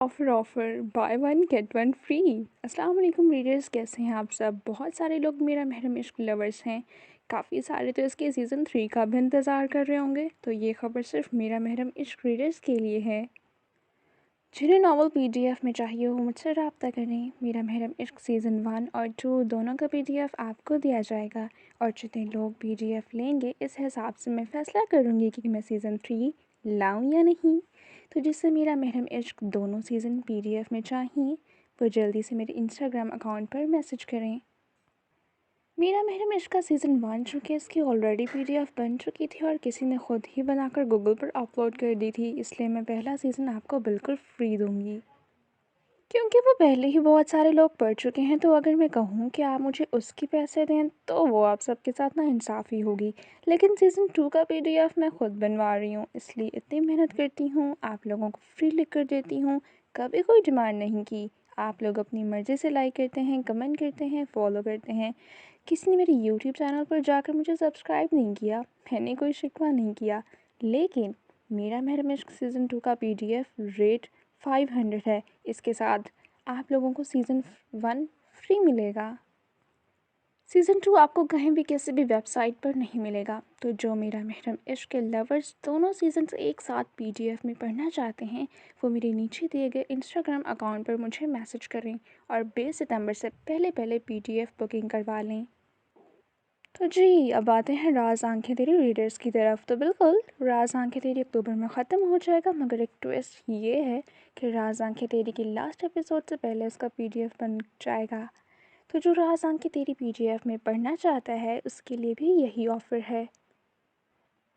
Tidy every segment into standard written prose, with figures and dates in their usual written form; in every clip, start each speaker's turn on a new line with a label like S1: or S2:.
S1: Offer bye one get one free. अस्सलाम वालेकुम readers, कैसे हैं आप सब। बहुत सारे लोग मेरा महरम इश्क लवर्स हैं। काफ़ी सारे तो इसके सीज़न 3 का भी इंतज़ार कर रहे होंगे। तो ये खबर सिर्फ मेरा महरम इश्क रीडर्स के लिए है। जिन्हें नावल पीडीएफ में चाहिए हो मुझसे रब्ता करें। मेरा महरम इश्क सीज़न 1 और 2 दोनों का पीडीएफ आपको दिया जाएगा, और जितने लोग पीडीएफ लेंगे इस हिसाब से मैं फ़ैसला करूँगी कि मैं सीज़न 3 लाऊं या नहीं। तो जिससे मेरा महरम इश्क दोनों सीज़न पीडीएफ में चाहिए वो जल्दी से मेरे इंस्टाग्राम अकाउंट पर मैसेज करें। मेरा महरम इश्क का सीज़न 1 चूँकि इसकी ऑलरेडी पीडीएफ बन चुकी थी और किसी ने खुद ही बनाकर गूगल पर अपलोड कर दी थी, इसलिए मैं पहला सीज़न आपको बिल्कुल फ्री दूंगी, क्योंकि वो पहले ही बहुत सारे लोग पढ़ चुके हैं। तो अगर मैं कहूँ कि आप मुझे उसके पैसे दें तो वो आप सबके साथ ना इंसाफ़ी होगी। लेकिन सीज़न 2 का पीडीएफ मैं खुद बनवा रही हूँ, इसलिए इतनी मेहनत करती हूँ, आप लोगों को फ्री लिख कर देती हूँ। कभी कोई डिमांड नहीं की। आप लोग अपनी मर्ज़ी से लाइक करते हैं, कमेंट करते हैं, फॉलो करते हैं। किसी ने मेरे यूट्यूब चैनल पर जाकर मुझे सब्सक्राइब नहीं किया, मैंने कोई शिकवा नहीं किया। लेकिन मेरा महरम इश्क सीज़न 2 का पीडीएफ रेट 500 है। इसके साथ आप लोगों को सीज़न 1 फ्री मिलेगा। सीज़न 2 आपको कहीं भी किसी भी वेबसाइट पर नहीं मिलेगा। तो जो मेरा महरम इश्क के लवर्स दोनों सीजन्स एक साथ पीडीएफ में पढ़ना चाहते हैं वो मेरे नीचे दिए गए इंस्टाग्राम अकाउंट पर मुझे मैसेज करें और 20 सितंबर से पहले पीडीएफ बुकिंग करवा लें। तो जी, अब आते हैं राज आंखें तेरी रीडर्स की तरफ। तो बिल्कुल राज आंखें तेरी अक्टूबर में ख़त्म हो जाएगा, मगर एक ट्विस्ट ये है कि राज आंखें तेरी की लास्ट एपिसोड से पहले इसका पीडीएफ बन जाएगा। तो जो राज आंखें तेरी पीडीएफ में पढ़ना चाहता है उसके लिए भी यही ऑफ़र है।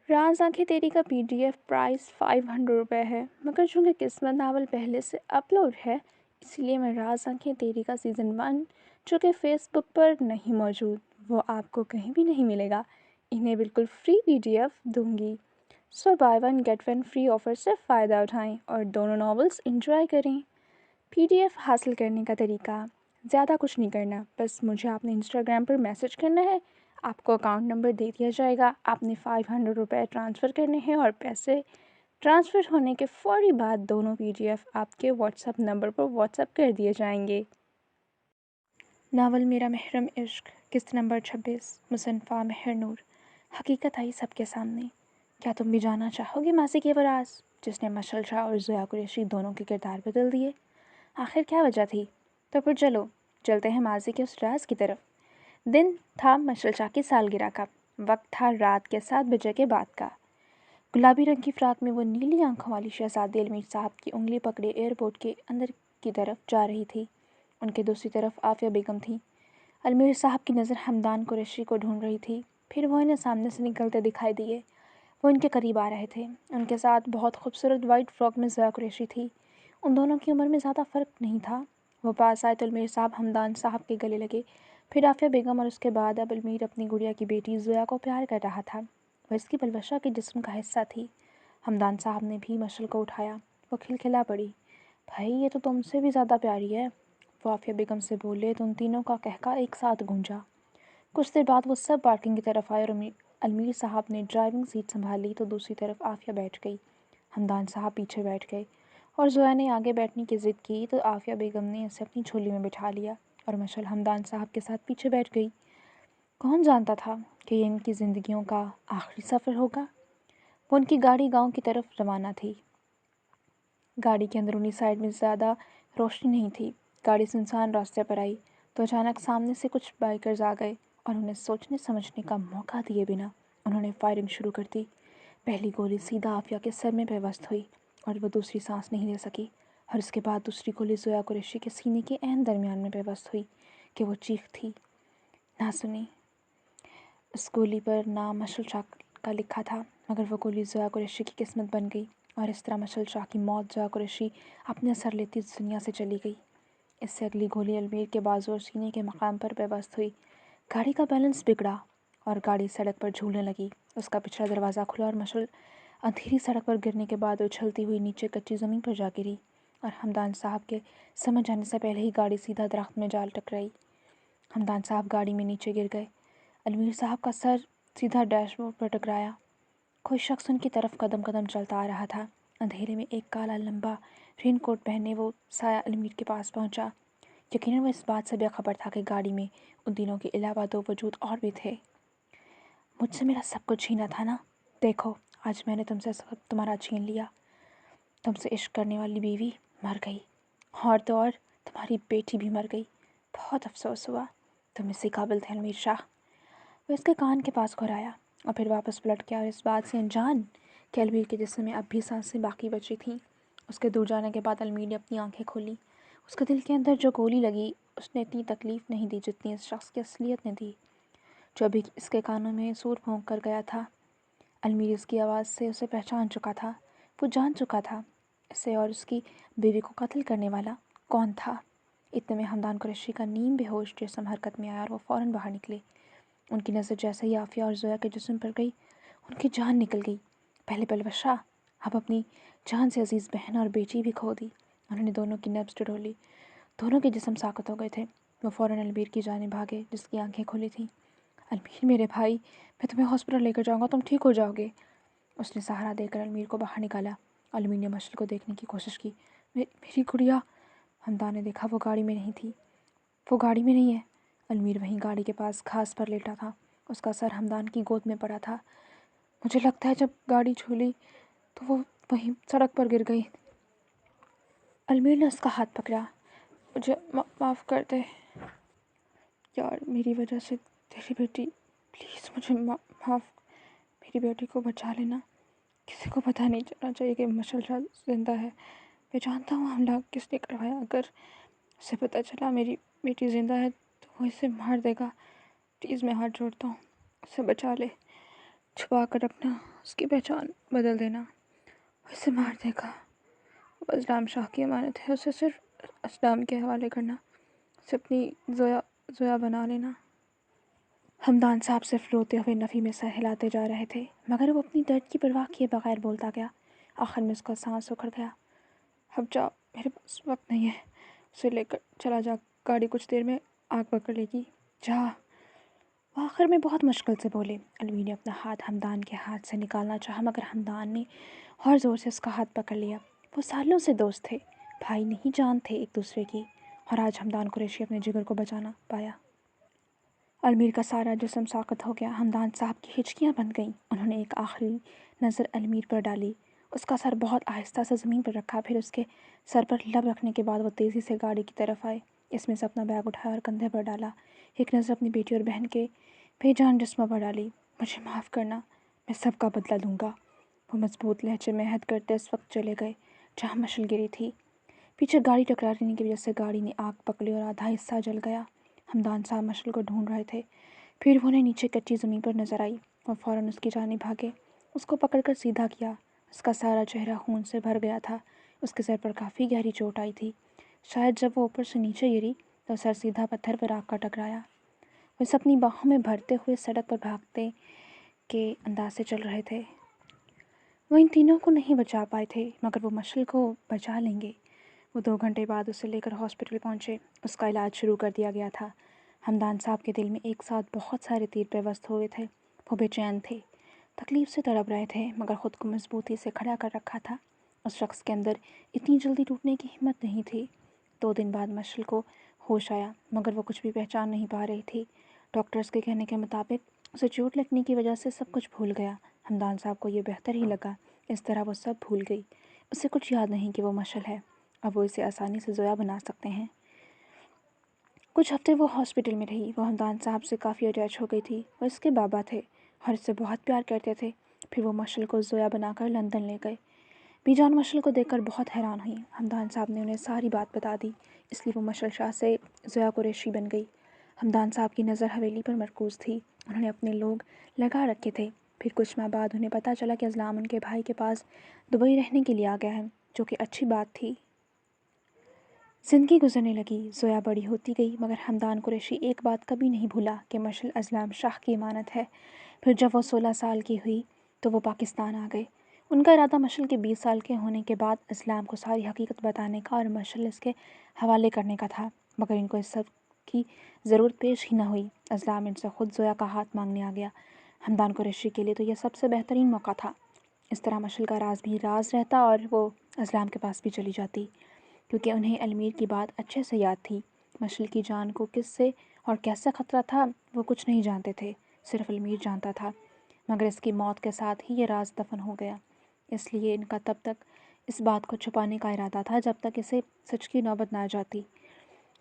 S1: राज आंखें तेरी का पीडीएफ प्राइस 500 रुपये है, मगर चूँकि किस्मत नावल पहले से अपलोड है इसलिए मैं राज आंखें तेरी का सीज़न 1 जो कि फेसबुक पर नहीं मौजूद, वो आपको कहीं भी नहीं मिलेगा, इन्हें बिल्कुल फ्री पीडीएफ दूंगी। So buy one get one free offer से फ़ायदा उठाएं और दोनों नॉवेल्स एंजॉय करें। पीडीएफ हासिल करने का तरीका ज़्यादा कुछ नहीं करना, बस मुझे आपने इंस्टाग्राम पर मैसेज करना है, आपको अकाउंट नंबर दे दिया जाएगा, आपने 500 रुपये ट्रांसफ़र करने हैं और पैसे ट्रांसफ़र होने के फ़ौरी बाद दोनों पीडीएफ आपके व्हाट्सएप नंबर पर व्हाट्सएप कर दिए जाएंगे। नावल मेरा महरम इश्क, किस्त नंबर 26, मुसन्फ़ा महर नूर। हकीकत आई सबके सामने। क्या तुम भी जानना चाहोगे मासी के वो राज जिसने मशल शाह और ज़िया कुरैशी दोनों के किरदार बदल दिए? आखिर क्या वजह थी? तो फिर चलो चलते हैं माजी के उस राज की तरफ। दिन था मशल शाह की सालगिरह का। वक्त था रात के 7 बजे के बाद का। गुलाबी रंग की फ्राक में वो नीली आंखों वाली शहजादी अलमीर साहब की उंगली पकड़े एयरपोर्ट के अंदर की तरफ जा रही थी। उनके दूसरी तरफ आफिया बेगम थी। अलमीर साहब की नज़र हमदान कुरैशी को ढूंढ रही थी, फिर वो इन्हें सामने से निकलते दिखाई दिए। वो इनके करीब आ रहे थे। उनके साथ बहुत खूबसूरत वाइट फ्रॉक में ज़िया कुरैशी थी। उन दोनों की उम्र में ज़्यादा फ़र्क नहीं था। वो पास आए तो अलमीर साहब हमदान साहब के गले लगे, फिर आफिया बेगम, और उसके बाद अब अलमीर अपनी गुड़िया की बेटी ज़िया को प्यार कर रहा था। वह इसकी बलवशा के जिस्म का हिस्सा थी। हमदान साहब ने भी मशल को उठाया। वो खिलखिला पड़ी। भाई, ये तो तुमसे भी ज़्यादा प्यारी है, वो आफिया बेगम से बोले तो उन तीनों का कहका एक साथ गूंजा। कुछ देर बाद वो सब पार्किंग की तरफ आए और अलमीर साहब ने ड्राइविंग सीट संभाली तो दूसरी तरफ आफिया बैठ गई। हमदान साहब पीछे बैठ गए और ज़ोया ने आगे बैठने की ज़िद की तो आफिया बेगम ने उसे अपनी झोली में बिठा लिया और मशल हमदान साहब के साथ पीछे बैठ गई। कौन जानता था कि ये इनकी ज़िंदगियों का आखिरी सफ़र होगा। वो उनकी गाड़ी गांव की तरफ रवाना थी। गाड़ी के अंदरूनी साइड में ज़्यादा रोशनी नहीं थी। गाड़ी सुनसान रास्ते पर आई तो अचानक सामने से कुछ बाइकर्स आ गए और उन्हें सोचने समझने का मौका दिए बिना उन्होंने फायरिंग शुरू कर दी। पहली गोली सीधा आफिया के सर में पेवस्त हुई और वो दूसरी सांस नहीं ले सकी, और इसके बाद दूसरी गोली ज़ोया कुरैशी के सीने के एन दरमियान में पेवस्त हुई कि वो चीखती ना सुनी। उस गोली पर नाम मशल शाह का लिखा था, मगर वो गोली ज़ोया कुरैशी की किस्मत बन गई और इस तरह मशल शाह की मौत ज़ोया कुरैशी अपने सर लेती इस दुनिया से चली गई। इससे अगली गोली अलमीर के बाजू और सीने के मकाम पर पेवस्त हुई। गाड़ी का बैलेंस बिगड़ा और गाड़ी सड़क पर झूलने लगी। उसका पिछला दरवाज़ा खुला और मशल अंधेरी सड़क पर गिरने के बाद उछलती हुई नीचे कच्ची ज़मीन पर जा गिरी और हमदान साहब के समझ आने से पहले ही गाड़ी सीधा दरख्त में जाल टकराई। हमदान साहब गाड़ी में नीचे गिर गए। अलमीर साहब का सर सीधा डैशबोर्ड पर टकराया। कोई शख्स उनकी तरफ कदम कदम चलता आ रहा था। अंधेरे में एक काला लंबा रेन कोट पहने वो साया अलमीर के पास पहुंचा। यकीनन वो इस बात से बेखबर था कि गाड़ी में उन तीनों के अलावा दो वजूद और भी थे। मुझसे मेरा सब कुछ छीना था ना, देखो आज मैंने तुमसे सब तुम्हारा छीन लिया। तुमसे इश्क करने वाली बीवी मर गई, और तो और तुम्हारी बेटी भी मर गई। बहुत अफसोस हुआ, तुम इसी काबिल थे अलमीर शाह। वो इसके कान के पास घुराया और फिर वापस पलट गया और इस बात से अनजान कि अलमीर के जिस्म में अब भी सांसें बाकी बची थीं। उसके दूर जाने के बाद अलमीर ने अपनी आंखें खोली। उसके दिल के अंदर जो गोली लगी उसने इतनी तकलीफ़ नहीं दी जितनी इस शख्स की असलियत ने दी, जो अभी इसके कानों में सूर भोंक कर गया था। अलमीर इसकी आवाज़ से उसे पहचान चुका था। वो जान चुका था इसे और उसकी बीवी को कत्ल करने वाला कौन था। इतने में हमदान कुरैशी का नीम बेहोश जिस्म हरकत में आया और वो फ़ौरन बाहर निकले। उनकी नज़र जैसे ही आफिया और ज़ोया के जिस्म पर गई, उनकी जान निकल गई। पहले बलवशा, अब अपनी जान से अजीज़ बहन और बेटी भी खो दी। उन्होंने दोनों की नब्ज़ टटोली, दोनों के जिस्म साकत हो गए थे। वो फ़ौरन अलमीर की जानिब भागे जिसकी आंखें खुली थीं। अलमीर मेरे भाई, मैं तुम्हें हॉस्पिटल लेकर जाऊँगा, तुम ठीक हो जाओगे। उसने सहारा देकर अलमीर को बाहर निकाला। अलमीर ने मशल को देखने की कोशिश की। मेरी गुड़िया। हमदान ने देखा वो गाड़ी में नहीं थी। वो गाड़ी में नहीं है। अलमीर वहीं गाड़ी के पास घास पर लेटा था। उसका सर हमदान की गोद में पड़ा था। मुझे लगता है जब गाड़ी छूली तो वो वहीं सड़क पर गिर गई। अलमीर ने उसका हाथ पकड़ा। मुझे माफ़ कर दे यार, मेरी वजह से तेरी बेटी, प्लीज़ मुझे माफ़, मेरी बेटी को बचा लेना। किसी को पता नहीं चलना चाहिए कि मशल शाह जिंदा है। मैं जानता हूँ हमला किसने करवाया। अगर उसे पता चला मेरी बेटी ज़िंदा है तो वो इसे मार देगा। प्लीज़ मैं हाथ जोड़ता हूँ, उसे बचा ले। छुपा कर रखना, उसकी पहचान बदल देना, वो इसे मार देगा। वो असलाम शाह की अमानत है, उसे सिर्फ असलाम के हवाले करना, उसे अपनी ज़ोया बना लेना। हमदान साहब सिर्फ रोते हुए नफ़ी में सर हिलाते जा रहे थे, मगर वो अपनी दर्द की परवाह किए बगैर बोलता गया। आखिर में उसका सांस उखड़ गया। अब जाओ, मेरे पास वक्त नहीं है, उसे लेकर चला जा, गाड़ी कुछ देर में आग पकड़ लेगी, जा। वो आखिर में बहुत मुश्किल से बोले। अलवी ने अपना हाथ हमदान के हाथ से निकालना चाहा, मगर हमदान ने और ज़ोर से उसका हाथ पकड़ लिया। वो सालों से दोस्त थे, भाई नहीं जान थे एक दूसरे की, और आज हमदान कुरैशी अपने जिगर को बचाना पाया। अलमीर का सारा जिस्म साकत हो गया। हमदान साहब की हिचकियाँ बंद गईं। उन्होंने एक आखिरी नज़र अलमीर पर डाली। उसका सर बहुत आहिस्ता से ज़मीन पर रखा, फिर उसके सर पर लब रखने के बाद वो तेज़ी से गाड़ी की तरफ आए। इसमें से अपना बैग उठाया और कंधे पर डाला। एक नज़र अपनी बेटी और बहन के बेजान जिस्मों पर डाली। मुझे माफ़ करना, मैं सबका बदला लूँगा। वो मजबूत लहजे में अहद करते उस वक्त चले गए जहाँ मशल गिरी थी। पीछे गाड़ी टकराने की वजह से गाड़ी ने आग पकड़ी और आधा हिस्सा जल गया। हमदान साहब मशल को ढूंढ रहे थे, फिर वो उन्हें नीचे कच्ची ज़मीन पर नजर आई। वो फ़ौरन उसकी जानिब भागे, उसको पकड़कर सीधा किया। उसका सारा चेहरा खून से भर गया था। उसके सर पर काफ़ी गहरी चोट आई थी। शायद जब वो ऊपर से नीचे गिरी तो सर सीधा पत्थर पर आकर टकराया। वो इसे अपनी बाहों में भरते हुए सड़क पर भागते के अंदाज से चल रहे थे। वो इन तीनों को नहीं बचा पाए थे, मगर वो मशल को बचा लेंगे। वो 2 घंटे बाद उसे लेकर हॉस्पिटल पहुँचे। उसका इलाज शुरू कर दिया गया था। हमदान साहब के दिल में एक साथ बहुत सारे तीर पेवस्त हुए थे। वो बेचैन थे, तकलीफ़ से तड़प रहे थे, मगर ख़ुद को मजबूती से खड़ा कर रखा था। उस शख्स के अंदर इतनी जल्दी टूटने की हिम्मत नहीं थी। 2 दिन बाद मशल को होश आया, मगर वो कुछ भी पहचान नहीं पा रही थी। डॉक्टर्स के कहने के मुताबिक उसे चोट लगने की वजह से सब कुछ भूल गया। हमदान साहब को ये बेहतर ही लगा। इस तरह वो सब भूल गई। उसे कुछ याद नहीं कि वो मशल है। अब वो इसे आसानी से ज़ोया बना सकते हैं। कुछ हफ्ते वो हॉस्पिटल में रही। वो हमदान साहब से काफ़ी अटैच हो गई थी। वो इसके बाबा थे और इससे बहुत प्यार करते थे। फिर वो मशल को ज़ोया बनाकर लंदन ले गए। बीजान मशल को देखकर बहुत हैरान हुई। हमदान साहब ने उन्हें सारी बात बता दी, इसलिए वो मशल शाह से ज़ोया कुरैशी बन गई। हमदान साहब की नज़र हवेली पर मरकूज़ थी। उन्होंने अपने लोग लगा रखे थे। फिर कुछ माह बाद उन्हें पता चला कि अज़लाम उनके भाई के पास दुबई रहने के लिए आ गया है, जो कि अच्छी बात थी। ज़िंदगी गुजरने लगी। ज़ोया बड़ी होती गई, मगर हमदान कुरैशी एक बात कभी नहीं भूला कि मशल अज़लाम शाह की अमानत है। फिर जब वो 16 साल की हुई तो वो पाकिस्तान आ गए। उनका इरादा मशल के 20 साल के होने के बाद अज़लाम को सारी हकीकत बताने का और मशल इसके हवाले करने का था, मगर इनको इस सब की ज़रूरत पेश ही न हुई। अज़लाम इनसे ख़ुद ज़ोया का हाथ मांगने आ गया। हमदान कुरैशी के लिए तो यह सबसे बेहतरीन मौका था। اس طرح مشل کا راز بھی راز رہتا اور وہ اسلام کے پاس بھی چلی جاتی، کیونکہ انہیں المیر کی بات اچھے سے یاد تھی۔ مشل کی جان کو کس سے اور کیسا خطرہ تھا وہ کچھ نہیں جانتے تھے، صرف المیر جانتا تھا، مگر اس کی موت کے ساتھ ہی یہ راز دفن ہو گیا۔ اس لیے ان کا تب تک اس بات کو چھپانے کا ارادہ تھا جب تک اسے سچ کی نوبت نہ آ جاتی۔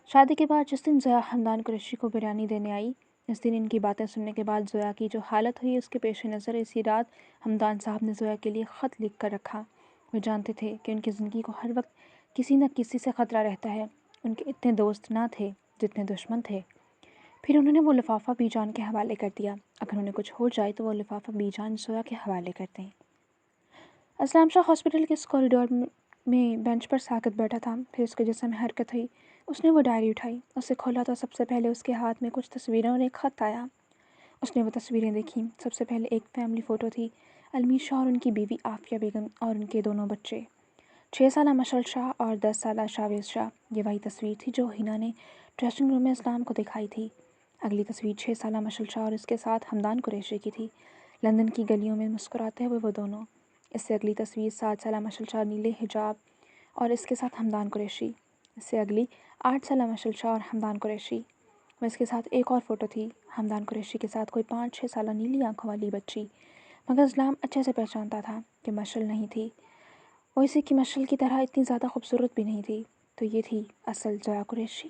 S1: شادی کے بعد جس دن زویا حمدان قریشی کو بریانی دینے آئی، اس دن ان کی باتیں سننے کے بعد زویا کی جو حالت ہوئی اس کے پیش نظر اسی رات حمدان صاحب نے زویا کے لیے خط لکھ کر رکھا۔ وہ جانتے تھے کہ ان کی زندگی کو ہر وقت کسی نہ کسی سے خطرہ رہتا ہے۔ ان کے اتنے دوست نہ تھے جتنے دشمن تھے۔ پھر انہوں نے وہ لفافہ بی جان کے حوالے کر دیا، اگر انہیں کچھ ہو جائے تو وہ لفافہ بی جان زویا کے حوالے کر دیں۔ اسلام شاہ ہاسپٹل کے اس کوریڈور میں بینچ پر ساکت بیٹھا تھا، پھر اس کے جسم میں حرکت ہوئی۔ اس نے وہ ڈائری اٹھائی، اسے کھولا تو سب سے پہلے اس کے ہاتھ میں کچھ تصویریں اور ایک خط آیا۔ اس نے وہ تصویریں دیکھیں۔ سب سے پہلے ایک فیملی فوٹو تھی، المیر شاہ اور ان کی بیوی عافیہ بیگم اور ان کے دونوں بچے، 6 سالہ مشل شاہ اور 10 سالہ شاویز شاہ۔ یہ وہی تصویر تھی جو ہینا نے ڈریسنگ روم میں اسلام کو دکھائی تھی۔ اگلی تصویر 6 سالہ مشل شاہ اور اس کے ساتھ حمدان قریشی کی تھی، لندن کی گلیوں میں مسکراتے ہوئے وہ دونوں۔ اس سے اگلی تصویر 7 سالہ مشل شاہ نیلے حجاب اور اس کے ساتھ حمدان قریشی۔ اس سے اگلی 8 سالہ مشل شاہ اور حمدان قریشی۔ وہ اس کے ساتھ ایک اور فوٹو تھی، حمدان قریشی کے ساتھ کوئی 5-6 سالہ نیلی آنکھوں والی بچی، مگر اسلام اچھے سے پہچانتا تھا کہ مشل نہیں تھی۔ وہ اسی کی مشل کی طرح اتنی زیادہ خوبصورت بھی نہیں تھی، تو یہ تھی اصل زویا قریشی۔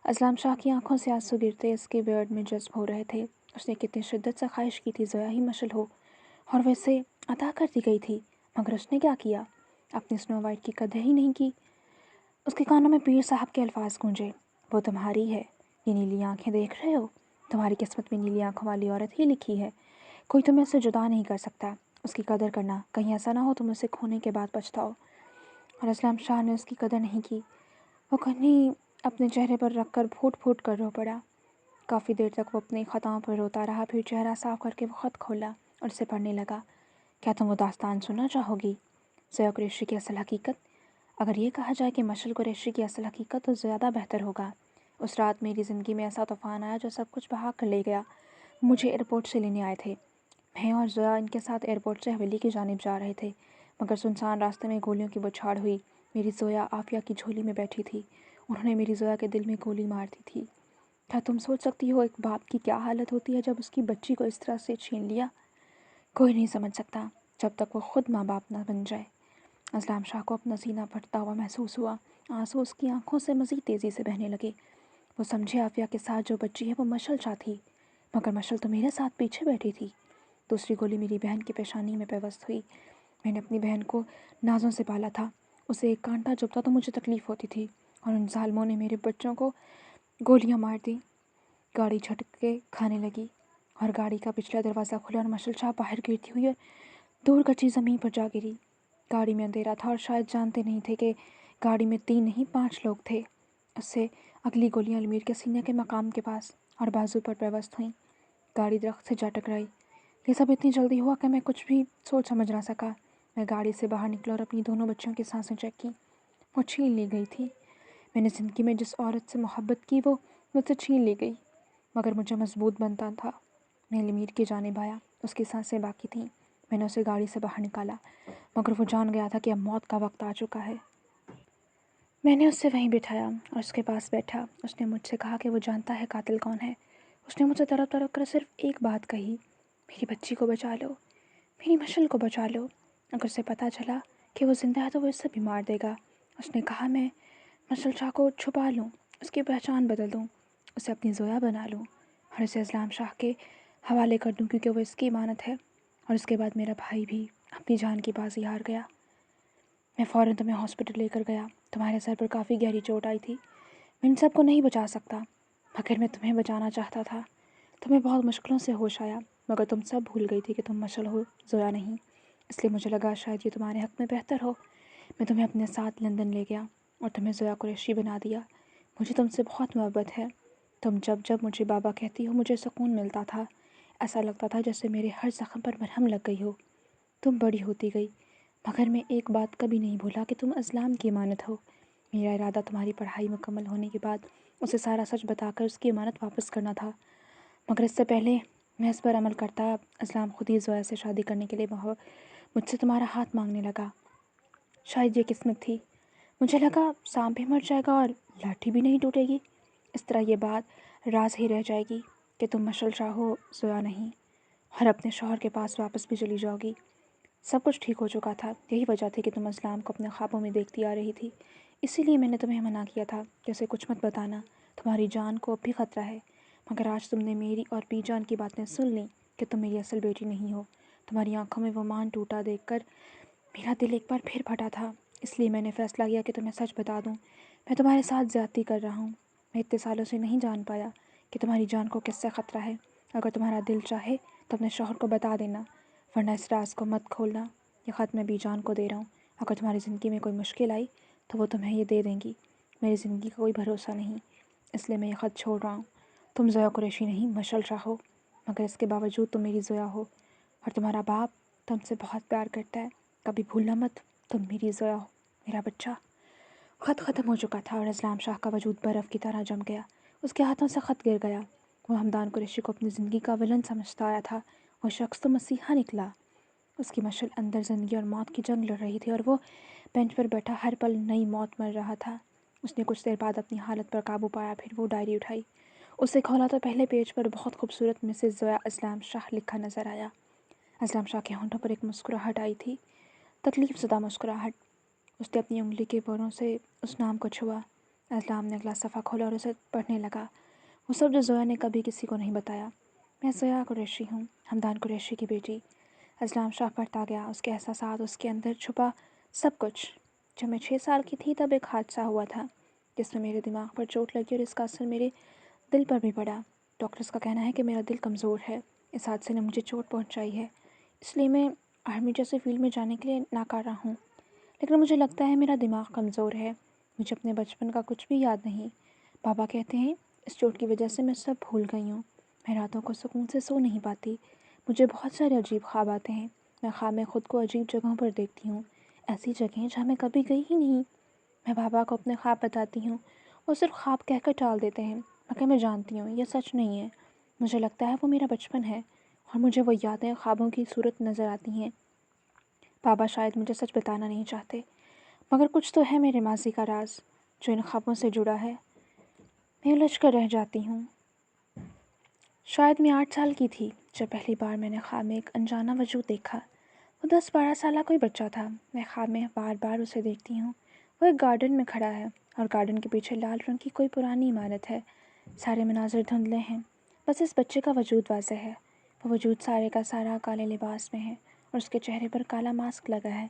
S1: اسلام شاہ کی آنکھوں سے آنسو گرتے اس کے بیئرڈ میں جذب ہو رہے تھے۔ اس نے کتنی شدت سے خواہش کی تھی زویا ہی مشل ہو، اور وہ اسے عطا کر دی گئی تھی، مگر اس نے کیا کیا؟ اپنی سنو وائٹ کی قدر ہی نہیں کی۔ اس کے کانوں میں پیر صاحب کے الفاظ گونجے، وہ تمہاری ہے، یہ نیلی آنکھیں دیکھ رہے ہو؟ تمہاری قسمت میں نیلی آنکھوں والی عورت ہی لکھی ہے، کوئی تمہیں اسے جدا نہیں کر سکتا۔ اس کی قدر کرنا، کہیں ایسا نہ ہو تم اسے کھونے کے بعد پچھتاؤ۔ اور اسلام شاہ نے اس کی قدر نہیں کی۔ وہ کنھی اپنے چہرے پر رکھ کر پھوٹ پھوٹ کر رو پڑا۔ کافی دیر تک وہ اپنی خطاؤں پر روتا رہا، پھر چہرہ صاف کر کے وہ خط کھولا اور اسے پڑھنے لگا۔ کیا تم وہ داستان سننا چاہو گی؟ زویا قریشی کی اصل حقیقت؟ اگر یہ کہا جائے کہ مشل قریشی کی اصل حقیقت تو زیادہ بہتر ہوگا۔ اس رات میری زندگی میں ایسا طوفان آیا جو سب کچھ بہا کر لے گیا۔ مجھے ایئرپورٹ سے لینے آئے تھے، میں اور زویا ان کے ساتھ ایئرپورٹ سے حویلی کی جانب جا رہے تھے، مگر سنسان راستے میں گولیوں کی بچھاڑ ہوئی۔ میری زویا عافیہ کی جھولی میں بیٹھی تھی، انہوں نے میری زویا کے دل میں گولی مار دی تھی۔ کیا تم سوچ سکتی ہو ایک باپ کی کیا حالت ہوتی ہے جب اس کی بچی کو اس طرح سے چھین لیا؟ کوئی نہیں سمجھ سکتا جب تک وہ خود ماں باپ نہ بن جائے۔ اسلام شاہ کو اپنا سینہ پھٹتا ہوا محسوس ہوا، آنسو اس کی آنکھوں سے مزید تیزی سے بہنے لگے۔ وہ سمجھے عافیہ کے ساتھ جو بچی ہے وہ مشل شاہ تھی، مگر مشل تو میرے ساتھ پیچھے بیٹھی تھی۔ دوسری گولی میری بہن کی پیشانی میں پیوست ہوئی۔ میں نے اپنی بہن کو نازوں سے پالا تھا، اسے ایک کانٹا چبھتا تو مجھے تکلیف ہوتی تھی، اور ان ظالموں نے میرے بچوں کو گولیاں مار دیں۔ گاڑی جھٹکے کھانے لگی اور گاڑی کا پچھلا دروازہ کھلا اور مشل شاہ باہر گرتی ہوئی دور کچی زمین پر جا گری۔ گاڑی میں اندھیرا تھا اور شاید جانتے نہیں تھے کہ گاڑی میں 3 نہیں 5 لوگ تھے۔ اس سے اگلی گولیاں المیر کے سینے کے مقام کے پاس اور بازو پر پیوست ہوئیں۔ گاڑی درخت سے جا ٹکرائی۔ یہ سب اتنی جلدی ہوا کہ میں کچھ بھی سوچ سمجھ نہ سکا۔ میں گاڑی سے باہر نکلا اور اپنی دونوں بچیوں کی سانسیں چیک کی، وہ چھین لی گئی تھی۔ میں نے زندگی میں جس عورت سے محبت کی وہ مجھ سے چھین لی گئی، مگر مجھے مضبوط بنتا تھا۔ میں المیر کی جانب آیا، اس کی سانسیں باقی تھیں۔ میں نے اسے گاڑی سے باہر نکالا، مگر وہ جان گیا تھا کہ اب موت کا وقت آ چکا ہے۔ میں نے اسے وہیں بٹھایا اور اس کے پاس بیٹھا۔ اس نے مجھ سے کہا کہ وہ جانتا ہے قاتل کون ہے۔ اس نے مجھے تڑپ تڑپ کر صرف ایک بات کہی، میری بچی کو بچا لو، میری مشل کو بچا لو، اگر اسے پتہ چلا کہ وہ زندہ ہے تو وہ اسے بھی مار دے گا۔ اس نے کہا میں مشل شاہ کو چھپا لوں، اس کی پہچان بدل دوں، اسے اپنی زویا بنا لوں اور اسے اسلام شاہ کے حوالے کر دوں کیونکہ وہ اس کی امانت ہے، اور اس کے بعد میرا بھائی بھی اپنی جان کی بازی ہار گیا۔ میں فوراً تمہیں ہاسپٹل لے کر گیا، تمہارے سر پر کافی گہری چوٹ آئی تھی، میں ان سب کو نہیں بچا سکتا، مگر میں تمہیں بچانا چاہتا تھا۔ تمہیں بہت مشکلوں سے ہوش آیا، مگر تم سب بھول گئی تھی کہ تم مشل ہو، زویا نہیں، اس لیے مجھے لگا شاید یہ تمہارے حق میں بہتر ہو۔ میں تمہیں اپنے ساتھ لندن لے گیا اور تمہیں زویا قریشی بنا دیا۔ مجھے تم سے بہت محبت ہے، تم جب جب مجھے بابا کہتی ہو مجھے سکون ملتا تھا، ایسا لگتا تھا جیسے میرے ہر زخم پر مرہم لگ گئی ہو۔ تم بڑی ہوتی گئی، مگر میں ایک بات کبھی نہیں بھولا کہ تم اسلام کی امانت ہو۔ میرا ارادہ تمہاری پڑھائی مکمل ہونے کے بعد اسے سارا سچ بتا کر اس کی امانت واپس کرنا تھا، مگر اس سے پہلے میں اس پر عمل کرتا اسلام خود ہی زویا سے شادی کرنے کے لیے मुझसे तुम्हारा हाथ मांगने लगा। शायद ये किस्मत थी। मुझे लगा सांप भी मर जाएगा और लाठी भी नहीं टूटेगी। इस तरह ये बात राज ही रह जाएगी कि तुम मशल चाहो सोया नहीं, और अपने शौहर के पास वापस भी चली जाओगी। सब कुछ ठीक हो चुका था। यही वजह थी कि तुम असलाम को अपने ख्वाबों में देखती आ रही थी। इसीलिए मैंने तुम्हें मना किया था कि उसे कुछ मत बताना, तुम्हारी जान को अब भी ख़तरा है। मगर आज तुमने मेरी और पी जान की बातें सुन ली कि तुम मेरी असल बेटी नहीं हो। तुम्हारी आंखों में वो मान टूटा देखकर मेरा दिल एक बार फिर फटा था। इसलिए मैंने फ़ैसला किया कि तुम्हें सच बता दूँ। मैं तुम्हारे साथ ज़्यादती कर रहा हूँ। मैं इतने सालों से नहीं जान पाया कि तुम्हारी जान को किससे ख़तरा है। अगर तुम्हारा दिल चाहे तो अपने शौहर को बता देना, वरना इस राज को मत खोलना। ये ख़त मैं बीजान को दे रहा हूँ। अगर तुम्हारी ज़िंदगी में कोई मुश्किल आई तो वो तुम्हें ये दे देंगी। मेरी ज़िंदगी का कोई भरोसा नहीं, इसलिए मैं ये ख़त छोड़ रहा हूँ। तुम ज़ोया कुरैशी नहीं, मशल शाह हो, मगर इसके बावजूद तुम मेरी ज़ोया हो, और तुम्हारा बाप तुमसे बहुत प्यार करता है। कभी भूलना मत, तुम मेरी ज़ोया हो, मेरा बच्चा। ख़त ख़त्म हो चुका था और इस्लाम शाह का वजूद बर्फ़ की तरह जम गया। उसके हाथों से ख़त गिर गया। वो हमदान कुरैशी को अपनी ज़िंदगी का विलन समझता आया था। वो शख्स तो मसीहा निकला। उसकी मशल अंदर ज़िंदगी और मौत की जंग लड़ रही थी, और वो बेंच पर बैठा हर पल नई मौत मर रहा था। उसने कुछ देर बाद अपनी हालत पर काबू पाया। फिर वो डायरी उठाई। उसे खोला तो पहले पेज पर बहुत खूबसूरत मिसेस ज़ोया असलाम शाह लिखा नज़र आया। असलाम शाह के होंठों पर एक मुस्कुराहट आई थी, तकलीफ ज़दा मुस्कुराहट। उसने अपनी उंगली के बोरों से उस नाम को छुआ। असलाम ने अगला सफ़ा खोला और उसे पढ़ने लगा। वो सब जो ज़ोया ने कभी किसी को नहीं बताया। मैं ज़ोया कुरैशी हूँ, हमदान कुरैशी की बेटी। असलाम शाह पढ़ता गया, उसके एहसासात, उसके अंदर छुपा सब कुछ। जब मैं 6 साल की थी तब एक हादसा हुआ था जिसमें मेरे दिमाग पर चोट लगी और इसका असर मेरे दिल पर भी पड़ा। डॉक्टर्स का कहना है कि मेरा दिल कमज़ोर है। इस हादसे ने मुझे चोट पहुंचाई है, इसलिए मैं आर्मी जैसे फील्ड में जाने के लिए नाकारा हूँ। लेकिन मुझे लगता है मेरा दिमाग कमज़ोर है। मुझे अपने बचपन का कुछ भी याद नहीं। पापा कहते हैं इस चोट की वजह से मैं सब भूल गई हूँ। मैं रातों को सुकून से सो नहीं पाती। मुझे बहुत सारे अजीब ख्वाब आते हैं। मैं ख्वाब में ख़ुद को अजीब जगहों पर देखती हूँ, ऐसी जगहें जहाँ मैं कभी गई ही नहीं। मैं पापा को अपने ख्वाब बताती हूँ, वो सिर्फ ख्वाब कहकर टाल देते हैं, मगर मैं जानती हूँ ये सच नहीं है। मुझे लगता है वो मेरा बचपन है और मुझे वो यादें ख्वाबों की सूरत नज़र आती हैं। पापा शायद मुझे सच बताना नहीं चाहते, मगर कुछ तो है मेरे माजी का राज जो इन ख्वाबों से जुड़ा है। मैं उलझ कर रह जाती हूँ। शायद मैं 8 साल की थी जब पहली बार मैंने ख्वाब में एक अनजाना वजूद देखा। वो 10-12 साल कोई बच्चा था। मैं ख्वाब में बार बार उसे देखती हूँ। वो एक गार्डन में खड़ा है और गार्डन के पीछे लाल रंग की कोई पुरानी इमारत है। सारे मनाजिर धुंधले हैं, बस इस बच्चे का वजूद वाज़ेह है। वो वजूद सारे का सारा काले लिबास में है और उसके चेहरे पर काला मास्क लगा है।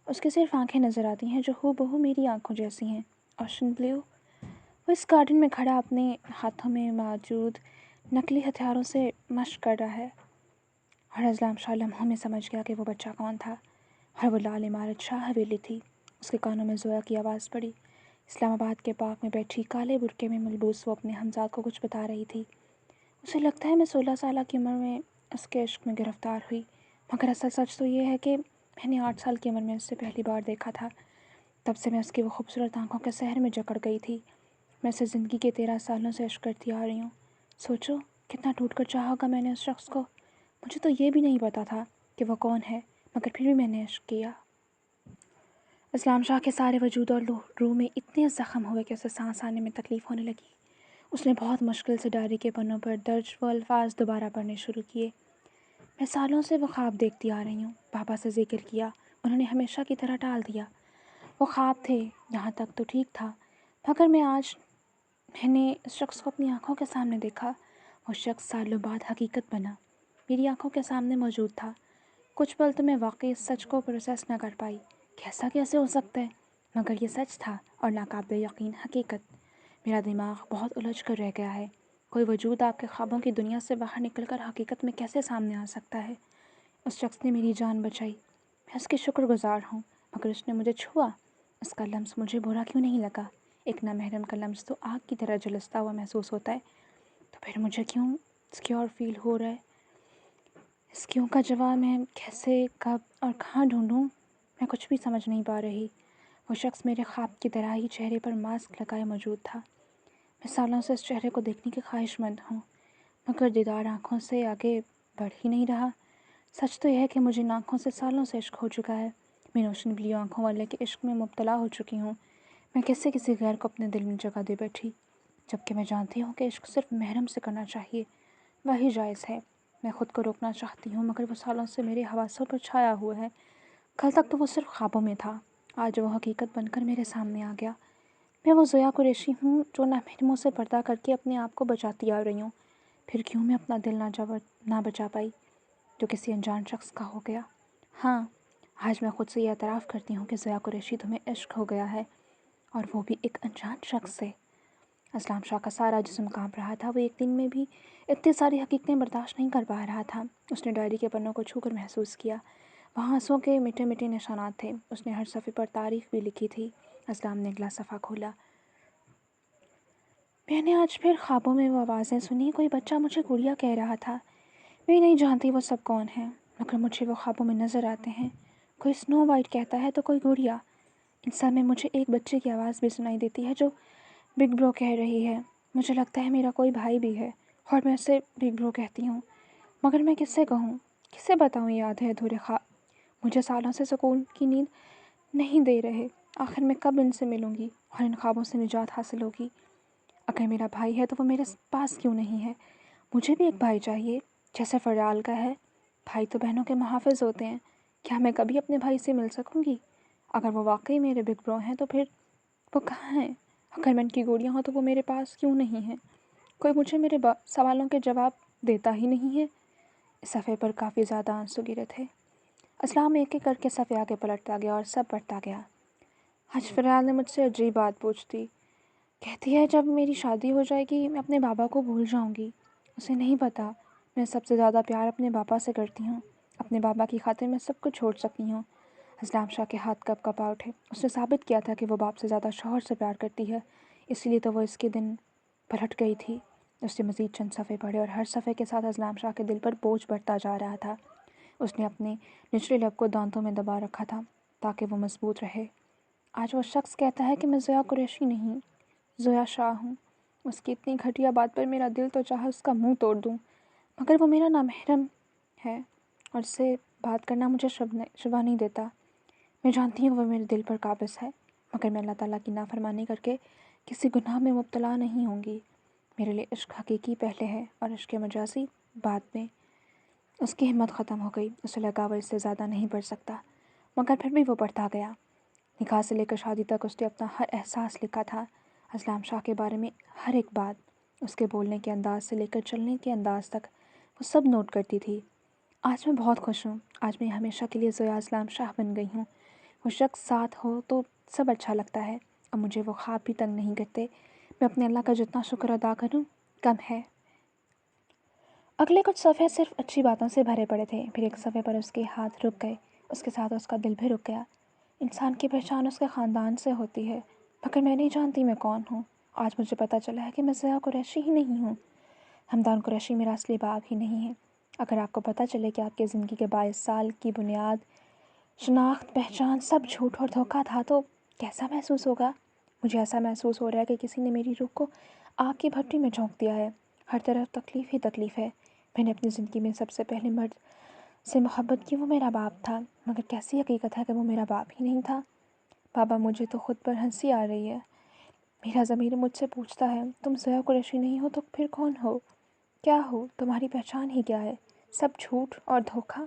S1: उसकी सिर्फ आंखें नज़र आती हैं जो हूबहू मेरी आंखों जैसी हैं, ओशन ब्लू। वो इस गार्डन में खड़ा अपने हाथों में मौजूद नकली हथियारों से मशक कर रहा है। और असलाम शाह लम्हों में समझ गया कि वो बच्चा कौन था, और वो लाल इमारत शाह हवेली थी। उसके कानों में ज़ोया की आवाज़ पड़ी। इस्लामाबाद के पार्क में बैठी काले बुर्के में मलबूस वो अपने हमज़ाद को कुछ बता रही थी। उसे लगता है मैं 16 साल की उम्र में उसके इश्क में गिरफ़्तार हुई, मगर असल सच तो ये है कि मैंने 8 साल की उम्र में उससे पहली बार देखा था। तब से मैं उसकी वो खूबसूरत आंखों के सहर में जकड़ गई थी। मैं उसे ज़िंदगी के 13 सालों से इश्क करती आ रही हूँ। सोचो कितना टूट कर चाहा होगा मैंने उस शख्स को। मुझे तो ये भी नहीं पता था कि वो कौन है, मगर फिर भी मैंने इश्क किया। इस्लाम शाह के सारे वजूद और रूह में इतने ज़ख्म हुए कि उसे सांस आने में तकलीफ़ होने लगी। उसने बहुत मुश्किल से डायरी के पन्नों पर दर्ज वो अल्फाज दोबारा पढ़ने शुरू किए। मैं सालों से वो ख्वाब देखती आ रही हूँ। पापा से जिक्र किया, उन्होंने हमेशा की तरह टाल दिया। वो ख्वाब थे, यहाँ तक तो ठीक था, मगर मैंने इस शख्स को अपनी आंखों के सामने देखा। वो शख्स सालों बाद हकीकत बना, मेरी आंखों के सामने मौजूद था। कुछ पल तो मैं वाकई इस सच को प्रोसेस न कर पाई। कैसे हो सकता है, मगर ये सच था और नाकाबिले यकीन हकीकत। मेरा दिमाग बहुत उलझ कर रह गया है। कोई वजूद आपके ख्वाबों की दुनिया से बाहर निकलकर हकीकत में कैसे सामने आ सकता है। उस शख्स ने मेरी जान बचाई, मैं उसकी शुक्रगुजार हूँ, मगर उसने मुझे छुआ। उसका लम्स मुझे बुरा क्यों नहीं लगा। एक नामहरम का लम्स तो आग की तरह झुलसता हुआ महसूस होता है, तो फिर मुझे क्यों सिक्योर फील हो रहा है। इस क्यों का जवाब मैं कैसे, कब और कहाँ ढूंढूं, मैं कुछ भी समझ नहीं पा रही। वो शख्स मेरे ख्वाब की तरह ही चेहरे पर मास्क लगाए मौजूद था। मैं सालों से इस चेहरे को देखने की ख्वाहिशमंद हूँ, मगर दीदार आँखों से आगे बढ़ ही नहीं रहा। सच तो यह है कि मुझे इन आँखों से सालों से इश्क हो चुका है। मैं नोशन ब्लू आँखों वाले के इश्क में मुब्तला हो चुकी हूँ। मैं कैसे किसी गैर को अपने दिल में जगह दे बैठी, जबकि मैं जानती हूँ कि इश्क सिर्फ महरम से करना चाहिए, वही जायज़ है। मैं खुद को रोकना चाहती हूँ, मगर वो सालों से मेरे हवासों पर छाया हुआ है। कल तक तो वो सिर्फ ख्वाबों में था, आज वो हकीकत बनकर मेरे सामने आ गया। मैं वो ज़ोया कुरैशी हूँ जो नामहरमों से पर्दा करके अपने आप को बचाती आ रही हूँ। फिर क्यों मैं अपना दिल ना बचा पाई, जो किसी अनजान शख्स का हो गया। हाँ, आज मैं खुद से ये एतराफ़ करती हूँ कि ज़ोया कुरैशी तुम्हें इश्क हो गया है, और वो भी एक अनजान शख्स से। असलाम शाह का सारा जिस्म काँप रहा था। वो एक दिन में भी इतनी सारी हकीकतें बर्दाश्त नहीं कर पा रहा था। उसने डायरी के पन्नों को छूकर महसूस किया। वहाँ आंसुओं के मीठे मीठे निशानात थे। उसने हर सफ़े पर तारीख भी लिखी थी। असलाम ने अगला सफ़ा खोला। मैंने आज फिर ख्वाबों में वो आवाज़ें सुनी। कोई बच्चा मुझे गुड़िया कह रहा था। मैं नहीं जानती वो सब कौन है, मगर मुझे वो ख्वाबों में नज़र आते हैं। कोई स्नो वाइट कहता है तो कोई गुड़िया। इन सब में मुझे एक बच्चे की आवाज़ भी सुनाई देती है जो बिग ब्रो कह रही है। मुझे लगता है मेरा कोई भाई भी है और मैं उसे बिग ब्रो कहती हूँ, मगर मैं किससे कहूँ, किससे बताऊँ ये याद है अधूरे ख्वाब। मुझे सालों से सुकून की नींद नहीं दे रहे। आखिर मैं कब इनसे मिलूँगी और इन ख्वाबों से निजात हासिल होगी। अगर मेरा भाई है तो वो मेरे पास क्यों नहीं है। मुझे भी एक भाई चाहिए, जैसे फ़रयाल का है। भाई तो बहनों के मुहाफ़िज़ होते हैं। क्या मैं कभी अपने भाई से मिल सकूँगी? अगर वो वाकई मेरे बिग ब्रो हैं तो फिर वो कहाँ हैं? अगर मैं इनकी गोलियाँ हों तो वो मेरे पास क्यों नहीं हैं? कोई मुझे मेरे सवालों के जवाब देता ही नहीं है। इस सफ़े पर काफ़ी ज़्यादा आंसू गिरे थे। असलाम एक एक करके सफ़े आगे पलटता गया और सब पढ़ता गया। आज फ़रयाल ने मुझसे अजीब बात पूछती। कहती है जब मेरी शादी हो जाएगी मैं अपने बाबा को भूल जाऊंगी। उसे नहीं पता मैं सबसे ज़्यादा प्यार अपने पापा से करती हूँ। अपने बाबा की खातिर मैं सब कुछ छोड़ सकती हूँ। असलाम शाह के हाथ कप कपा उठे। उसने साबित किया था कि वो बाप से ज़्यादा शौहर से प्यार करती है, इसलिए तो वो इसके दिन पलट गई थी। उसने मज़ीद चंद सफ़े पढ़े और हर सफ़े के साथ असलाम शाह के दिल पर बोझ बढ़ता जा रहा था। उसने अपने निचले लब को दांतों में दबा रखा था ताकि वो मजबूत रहे। आज वो शख्स कहता है कि मैं ज़ोया कुरैशी नहीं, ज़ोया शाह हूँ। उसकी इतनी घटिया बात पर मेरा दिल तो चाहे उसका मुंह तोड़ दूँ, मगर वो मेरा नामहरम है और उससे बात करना मुझे शुबा नहीं देता। मैं जानती हूँ वो मेरे दिल पर काबिज़ है, मगर मैं अल्लाह ताला की नाफरमानी करके किसी गुनाह में मुब्तला नहीं होंगी। मेरे लिए इश्क हकीकी पहले है और इश्क मजाजी बाद में। उसकी हिम्मत ख़त्म हो गई। उसे लगा वो इससे ज़्यादा नहीं पढ़ सकता, मगर फिर भी वो पढ़ता गया। निकाह से लेकर शादी तक उसने अपना हर एहसास लिखा था। असलाम शाह के बारे में हर एक बात, उसके बोलने के अंदाज़ से लेकर चलने के अंदाज़ तक वो सब नोट करती थी। आज मैं बहुत खुश हूँ। आज मैं हमेशा के लिए ज़ोया असलाम शाह बन गई हूँ। वो शख्स साथ हो तो सब अच्छा लगता है। अब मुझे वो ख्वाब भी तंग नहीं करते। मैं अपने अल्लाह का जितना शुक्र अदा करूँ कम है। अगले कुछ सफ़े सिर्फ अच्छी बातों से भरे पड़े थे। फिर एक सफ़े पर उसके हाथ रुक गए, उसके साथ उसका दिल भी रुक गया। इंसान की पहचान उसके ख़ानदान से होती है, मगर मैं नहीं जानती मैं कौन हूँ। आज मुझे पता चला है कि मैं ज़ोया कुरैशी ही नहीं हूँ। हमदान कुरैशी मेरा असली बाप ही नहीं है। अगर आपको पता चले कि आपकी ज़िंदगी के 22 साल की बुनियाद, शनाख्त, पहचान सब झूठ और धोखा था तो कैसा महसूस होगा? मुझे ऐसा महसूस हो रहा है कि किसी ने मेरी रूह को आग की भट्टी में झोंक दिया है। हर तरफ तकलीफ़ ही तकलीफ़ है। मैंने अपनी ज़िंदगी में सबसे पहले मर्द से मोहब्बत की, वो मेरा बाप था, मगर कैसी हकीकत है कि वो मेरा बाप ही नहीं था। बाबा, मुझे तो खुद पर हंसी आ रही है। मेरा ज़मीर मुझसे पूछता है तुम ज़ोया कुरैशी नहीं हो तो फिर कौन हो? क्या हो? तुम्हारी पहचान ही क्या है? सब झूठ और धोखा।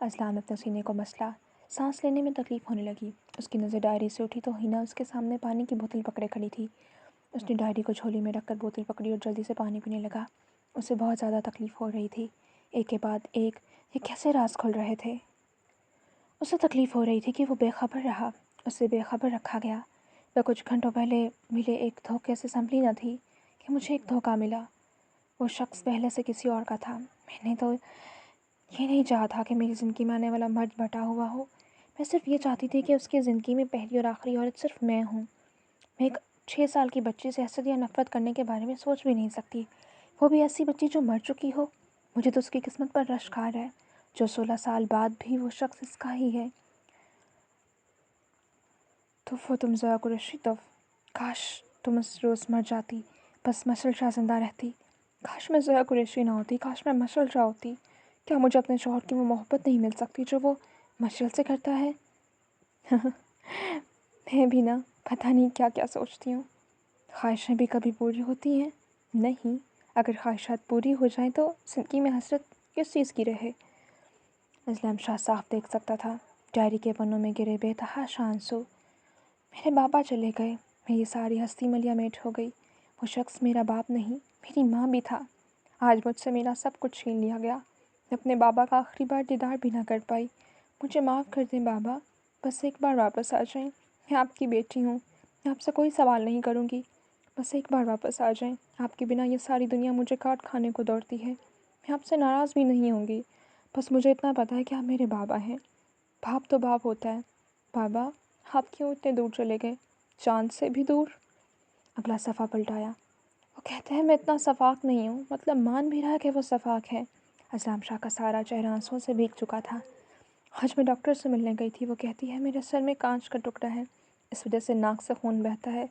S1: असलाम ने अपने सीने को मसला। सांस लेने में तकलीफ़ होने लगी। उसकी नज़र डायरी से उठी तो हिना उसके सामने पानी की बोतल पकड़े खड़ी थी। उसने डायरी को झोली में रखकर बोतल पकड़ी और जल्दी से पानी पीने लगा। उसे बहुत ज़्यादा तकलीफ़ हो रही थी। एक के बाद एक ये कैसे राज खुल रहे थे। उसे तकलीफ़ हो रही थी कि वो बेखबर रहा, उसे बेखबर रखा गया। वह कुछ घंटों पहले मिले एक धोखे से संभली न थी कि मुझे एक धोखा मिला। वो शख्स पहले से किसी और का था। मैंने तो ये नहीं चाहा था कि मेरी ज़िंदगी में आने वाला मर्द बटा हुआ हो। मैं सिर्फ ये चाहती थी कि उसकी ज़िंदगी में पहली और आखिरी औरत सिर्फ मैं हूँ। मैं एक 6 साल की बच्ची से हसद या नफ़रत करने के बारे में सोच भी नहीं सकती, वो भी ऐसी बच्ची जो मर चुकी हो। मुझे तो उसकी किस्मत पर रश्क आ रहा है, जो 16 साल बाद भी वो शख्स इसका ही है। तो वो तुम ज़ोया कुरैशी, तो काश तुम उस रोज़ मर जाती, बस मशल शाह ज़िंदा रहती। काश मैं ज़ोया कुरैशी ना होती, काश मैं मशल शाह होती। کیا مجھے اپنے شوہر کی وہ محبت نہیں مل سکتی جو وہ مشعل سے کرتا ہے؟ میں بھی نا پتہ نہیں کیا کیا سوچتی ہوں۔ خواہشیں بھی کبھی پوری ہوتی ہیں؟ نہیں، اگر خواہشات پوری ہو جائیں تو زندگی میں حسرت کس چیز کی رہے؟ اسلم شاہ صاف دیکھ سکتا تھا ڈائری کے پنوں میں گرے بے تحاشا آنسو۔ میرے بابا چلے گئے، میری ساری ہستی ملیا میٹ ہو گئی۔ وہ شخص میرا باپ نہیں، میری ماں بھی تھا۔ آج مجھ سے میرا سب کچھ چھین لیا گیا۔ میں اپنے بابا کا آخری بار دیدار بھی نہ کر پائی۔ مجھے معاف کر دیں بابا، بس ایک بار واپس آ جائیں۔ میں آپ کی بیٹی ہوں، میں آپ سے کوئی سوال نہیں کروں گی، بس ایک بار واپس آ جائیں۔ آپ کے بنا یہ ساری دنیا مجھے کاٹ کھانے کو دوڑتی ہے۔ میں آپ سے ناراض بھی نہیں ہوں گی، بس مجھے اتنا پتہ ہے کہ آپ میرے بابا ہیں۔ باپ تو باپ ہوتا ہے۔ بابا، آپ کیوں اتنے دور چلے گئے؟ چاند سے بھی دور؟ اگلا صفحہ پلٹایا۔ وہ کہتے ہیں میں اتنا شفاق نہیں ہوں، مطلب مان بھی رہا کہ وہ شفاق ہے۔ اسلم شاہ کا سارا چہرہ آنسوؤں سے بھیگ چکا تھا۔ آج میں ڈاکٹر سے ملنے گئی تھی، وہ کہتی ہے میرے سر میں کانچ کا ٹکڑا ہے، اس وجہ سے ناک سے خون بہتا ہے۔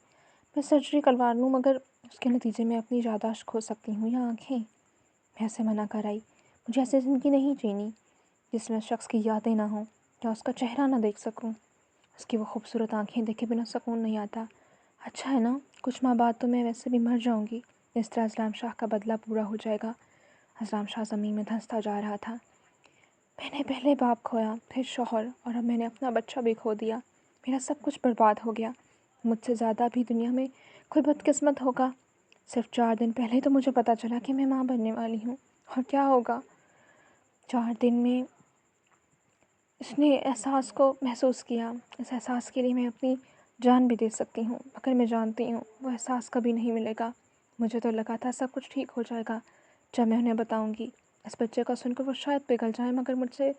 S1: میں سرجری کروا لوں مگر اس کے نتیجے میں اپنی یادداشت کھو سکتی ہوں یا آنکھیں۔ میں اسے منع کر آئی، مجھے ایسی زندگی نہیں جینی جس میں اس شخص کی یادیں نہ ہوں یا اس کا چہرہ نہ دیکھ سکوں۔ اس کی وہ خوبصورت آنکھیں دیکھے بنا سکون نہیں آتا۔ اچھا ہے نا، کچھ ماہ بعد تو میں ویسے بھی مر جاؤں گی، اس طرح اسلم شاہ کا بدلہ پورا ہو جائے گا۔ اسلم شاہ زمین میں دھنستا جا رہا تھا۔ میں نے پہلے باپ کھویا، پھر شوہر، اور اب میں نے اپنا بچہ بھی کھو دیا۔ میرا سب کچھ برباد ہو گیا۔ مجھ سے زیادہ بھی دنیا میں کوئی بدقسمت ہوگا۔ صرف 4 دن پہلے تو مجھے پتہ چلا کہ میں ماں بننے والی ہوں، اور کیا ہوگا؟ 4 دن میں اس نے احساس کو محسوس کیا۔ اس احساس کے لیے میں اپنی جان بھی دے سکتی ہوں، مگر میں جانتی ہوں وہ احساس کبھی نہیں ملے گا۔ مجھے تو لگا تھا سب کچھ ٹھیک ہو جائے گا جب میں انہیں بتاؤں گی۔ اس بچے کو سن کر وہ شاید پگھل جائیں، مگر مجھ سے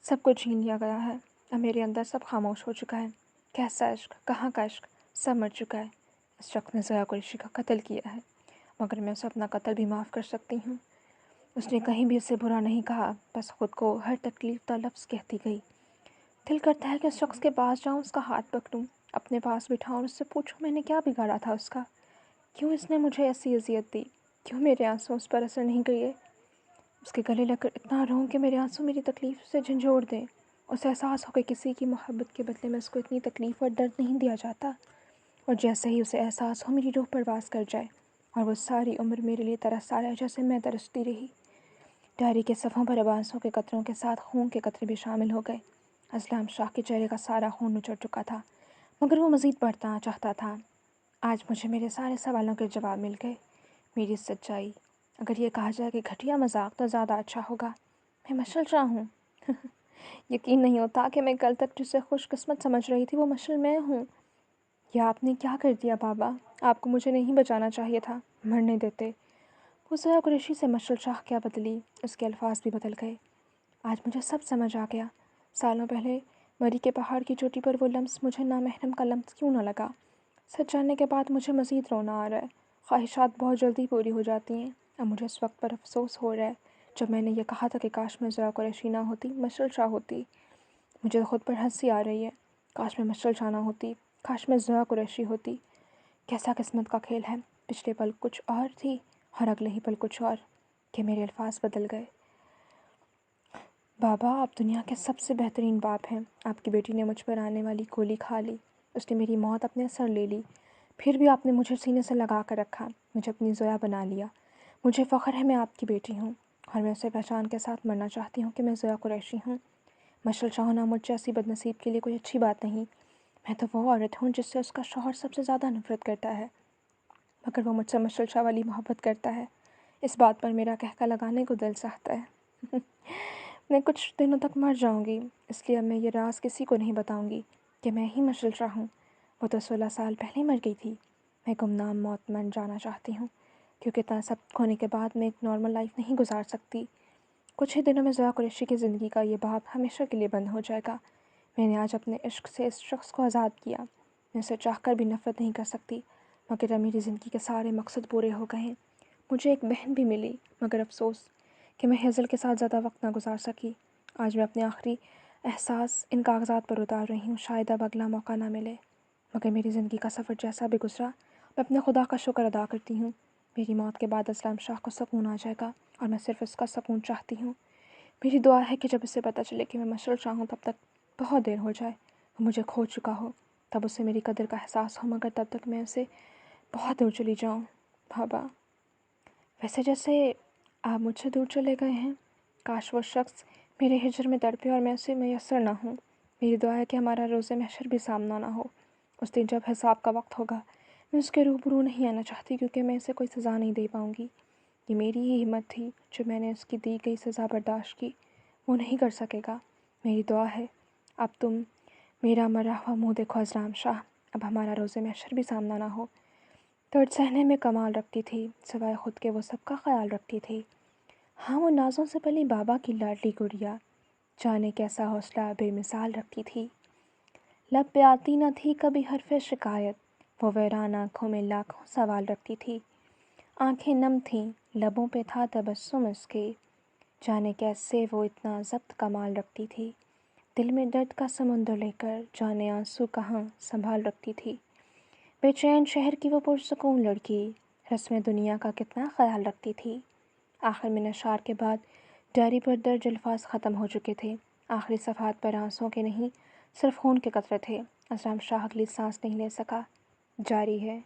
S1: سب کچھ چھین لیا گیا ہے۔ اب میرے اندر سب خاموش ہو چکا ہے۔ کیسا عشق، کہاں کا عشق، سب مر چکا ہے۔ اس شخص نے ضیاء قریشی کا قتل کیا ہے، مگر میں اسے اپنا قتل بھی معاف کر سکتی ہوں۔ اس نے کہیں بھی اسے برا نہیں کہا، بس خود کو ہر تکلیف دہ لفظ کہتی گئی۔ دل کرتا ہے کہ اس شخص کے پاس جاؤں، اس کا ہاتھ پکڑوں، اپنے پاس بٹھاؤں اور اس سے پوچھوں میں نے کیا بگاڑا تھا اس کا؟ کیوں اس نے مجھے ایسی اذیت دی؟ کیوں میرے آنسو اس پر اثر نہیں کیے؟ اس کے گلے لگ کر اتنا روں کہ میرے آنسو میری تکلیف سے جھنجھوڑ دیں۔ اسے احساس ہو کہ کسی کی محبت کے بدلے میں اس کو اتنی تکلیف اور درد نہیں دیا جاتا، اور جیسے ہی اسے احساس ہو میری روح پرواز کر جائے اور وہ ساری عمر میرے لیے ترستا رہے جیسے میں ترستی رہی۔ ڈائری کے صفحوں پر اب آنسوں کے قطروں کے ساتھ خون کے قطرے بھی شامل ہو گئے۔ اسلم شاہ کے چہرے کا سارا خون نچڑ چکا تھا، مگر وہ مزید پڑھنا چاہتا تھا۔ آج مجھے میرے سارے سوالوں کے جواب مل گئے۔ میری سچائی، اگر یہ کہا جائے کہ گھٹیا مذاق تو زیادہ اچھا ہوگا، میں مشعل شاہ ہوں۔ یقین نہیں ہوتا کہ میں کل تک جسے خوش قسمت سمجھ رہی تھی وہ مشعل میں ہوں۔ یہ آپ نے کیا کر دیا بابا؟ آپ کو مجھے نہیں بچانا چاہیے تھا، مرنے دیتے۔ وہ ضیاء قریشی سے مشعل شاہ کیا بدلی، اس کے الفاظ بھی بدل گئے۔ آج مجھے سب سمجھ آ گیا۔ سالوں پہلے مری کے پہاڑ کی چوٹی پر وہ لمس مجھے نامحرم کا لمس کیوں نہ لگا؟ سچ جاننے کے بعد مجھے مزید رونا آ رہا ہے۔ خواہشات بہت جلدی پوری ہو جاتی ہیں۔ اب مجھے اس وقت پر افسوس ہو رہا ہے جب میں نے یہ کہا تھا کہ کاش میں ضیاء قریشی نہ ہوتی، مشعل شاہ ہوتی۔ مجھے خود پر ہنسی آ رہی ہے۔ کاش میں مشعل شاہ نہ ہوتی، کاش میں ضیاء قریشی ہوتی۔ کیسا قسمت کا کھیل ہے، پچھلے پل کچھ اور تھی اور اگلے ہی پل کچھ اور، کہ میرے الفاظ بدل گئے۔ بابا، آپ دنیا کے سب سے بہترین باپ ہیں۔ آپ کی بیٹی نے مجھ پر آنے والی گولی کھا لی، اس نے میری موت اپنے سر لے لی، پھر بھی آپ نے مجھے سینے سے لگا کر رکھا، مجھے اپنی ضیاء بنا لیا۔ مجھے فخر ہے میں آپ کی بیٹی ہوں، اور میں اسے پہچان کے ساتھ مرنا چاہتی ہوں کہ میں ضیاء قریشی ہوں۔ مشعل شاہ ہونا مجھ جیسی بد نصیب کے لیے کوئی اچھی بات نہیں۔ میں تو وہ عورت ہوں جس سے اس کا شوہر سب سے زیادہ نفرت کرتا ہے، مگر وہ مجھ سے مشعل شاہ والی محبت کرتا ہے۔ اس بات پر میرا کہکا لگانے کو دل چاہتا ہے۔ میں کچھ دنوں تک مر جاؤں گی، اس لیے اب میں یہ راز کسی کو نہیں بتاؤں گی کہ میں ہی مشعل شاہ ہوں۔ وہ تو 16 سال پہلے مر گئی تھی۔ میں گمنام موت مر جانا چاہتی ہوں، کیونکہ اتنا سب ہونے کے بعد میں ایک نارمل لائف نہیں گزار سکتی۔ کچھ ہی دنوں میں ضیاء قریشی کی زندگی کا یہ باب ہمیشہ کے لیے بند ہو جائے گا۔ میں نے آج اپنے عشق سے اس شخص کو آزاد کیا۔ میں اسے چاہ کر بھی نفرت نہیں کر سکتی، مگر اب میری زندگی کے سارے مقصد پورے ہو گئے ہیں۔ مجھے ایک بہن بھی ملی، مگر افسوس کہ میں ہیزل کے ساتھ زیادہ وقت نہ گزار سکی۔ آج میں اپنے آخری احساس ان کاغذات پر اتار رہی ہوں، شاید اب اگلا موقع نہ ملے، مگر میری زندگی کا سفر جیسا بھی گزرا، میں اپنے خدا کا شکر ادا کرتی ہوں۔ میری موت کے بعد اسلم شاہ کو سکون آ جائے گا، اور میں صرف اس کا سکون چاہتی ہوں۔ میری دعا ہے کہ جب اسے پتہ چلے کہ میں مشغول چاہوں تب تک بہت دیر ہو جائے، وہ مجھے کھو چکا ہو، تب اسے میری قدر کا احساس ہو، مگر تب تک میں اسے بہت دور چلی جاؤں۔ بابا، ویسے جیسے آپ مجھ سے دور چلے گئے ہیں، کاش وہ شخص میرے ہجر میں تڑپے اور میں اسے میسر نہ ہوں۔ میری دعا ہے کہ ہمارا روز محشر بھی سامنا نہ ہو۔ اس دن جب حساب کا وقت ہوگا، میں اس کے روبرو نہیں آنا چاہتی، کیونکہ میں اسے کوئی سزا نہیں دے پاؤں گی۔ یہ میری ہی ہمت تھی جو میں نے اس کی دی گئی سزا برداشت کی، وہ نہیں کر سکے گا۔ میری دعا ہے اب تم میرا مرا ہوا منہ دیکھو ازرام شاہ، اب ہمارا روز محشر بھی سامنا نہ ہو۔ درد سہنے میں کمال رکھتی تھی، سوائے خود کے وہ سب کا خیال رکھتی تھی۔ ہاں، وہ نازوں سے پلی بابا کی لاڈلی گڑیا، جانے کیسا حوصلہ بے مثال رکھتی تھی۔ لب پہ آتی نہ تھی کبھی حرف شکایت، وہ ویران آنکھوں میں لاکھوں سوال رکھتی تھی۔ آنکھیں نم تھیں، لبوں پہ تھا تبسم اس کے، جانے کیسے وہ اتنا ضبط کمال رکھتی تھی۔ دل میں درد کا سمندر لے کر جانے آنسو کہاں سنبھال رکھتی تھی۔ بے چین شہر کی وہ پرسکون لڑکی، رسم دنیا کا کتنا خیال رکھتی تھی۔ آخر میں نشار کے بعد ڈائری پر درج الفاظ ختم ہو چکے تھے۔ آخری صفحات پر آنسوں کے نہیں، صرف خون کے قطرے تھے۔ ازرام شاہ اگلی سانس نہیں لے سکا۔ جاری ہے۔